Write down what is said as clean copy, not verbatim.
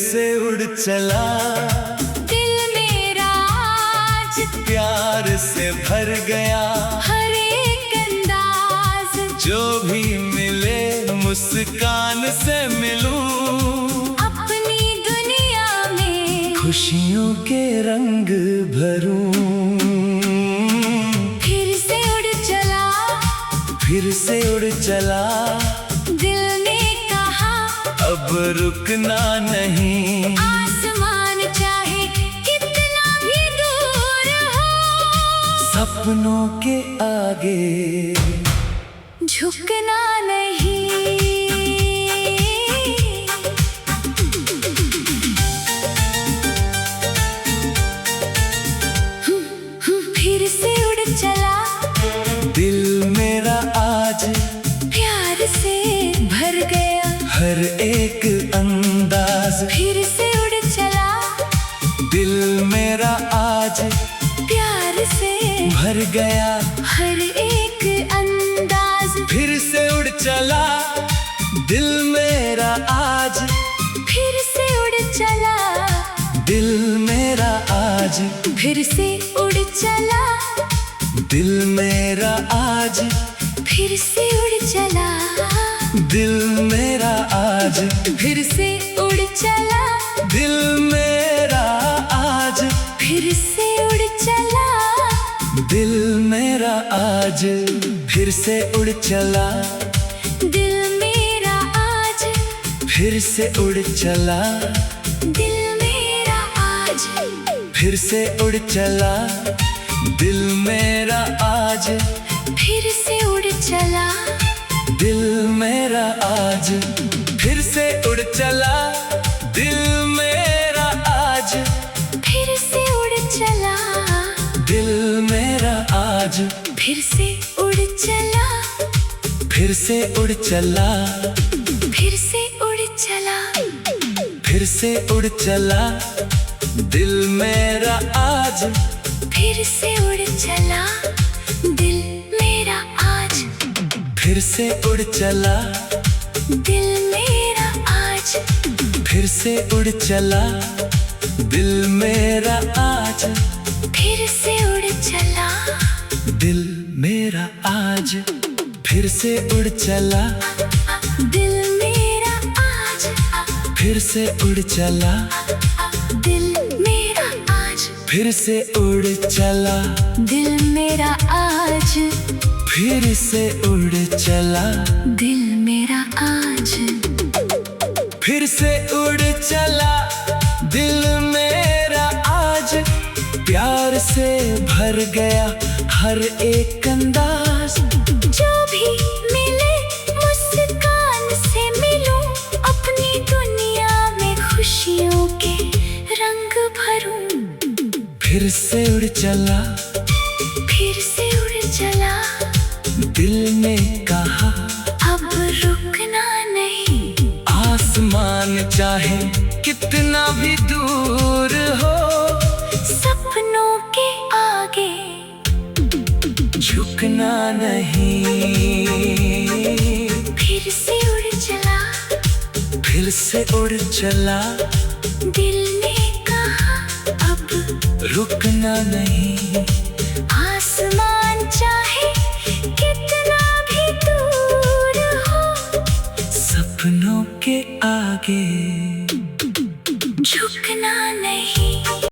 से उड़ चला, दिल मेरा आज प्यार से भर गया। हर एक अंदाज जो भी मिले मुस्कान से मिलूं, अपनी दुनिया में खुशियों के रंग भरूं। फिर से उड़ चला, फिर से उड़ चला, दिल ने कहा अब रुकना नहीं। आसमान चाहे कितना भी दूर हो, सपनों के आगे झुकना नहीं। फिर से उड़ चला, दिल मेरा आज प्यार से भर गया। हर एक अंदाज, फिर से उड़ चला, दिल मेरा आज प्यार से भर गया। हर एक अंदाज फिर से उड़ चला, दिल मेरा आज, फिर से उड़ चला, दिल मेरा आज, फिर से उड़ चला, दिल मेरा आज, फिर से उड़ चला, दिल मेरा आज, फिर से उड़ चला, दिल मेरा आज, फिर से उड़ चला, दिल मेरा आज, फिर से उड़ चला, दिल मेरा आज, फिर से उड़ चला, दिल मेरा आज, फिर से उड़ चला, दिल मेरा आज, फिर से उड़ चला, दिल मेरा आज, फिर से उड़ चला, दिल मेरा आज, फिर से उड़ चला, दिल मेरा आज, फिर से उड़ चला, फिर से उड़ चला, फिर से उड़ चला, फिर से उड़ चला, दिल मेरा आज, फिर से उड़ चला, दिल मेरा आज, फिर से उड़ चला, दिल मेरा आज, फिर से उड़ चला, दिल मेरा आज, फिर से उड़ चला, दिल मेरा आज, फिर से उड़ चला, दिल मेरा आज, फिर से उड़ चला, दिल मेरा आज, फिर से उड़ चला, दिल मेरा आज, फिर से उड़ चला, दिल मेरा आज, फिर से उड़ चला, दिल मेरा आज, प्यार से भर गया हर एक अंदाज। जो भी मिले मुस्कान से मिलूं, अपनी दुनिया में खुशियों के रंग भरूं। फिर से उड़ चला, फिर से उड़ चला, दिल ने कहा अब रुकना नहीं। आसमान चाहे कितना भी दूर हो, सपनों के आगे झुकना नहीं। फिर से उड़ चला, फिर से उड़ चला, दिल ने कहा अब रुकना नहीं। आसमान चाहे कितना भी दूर हो, सपनों के आगे झुकना नहीं।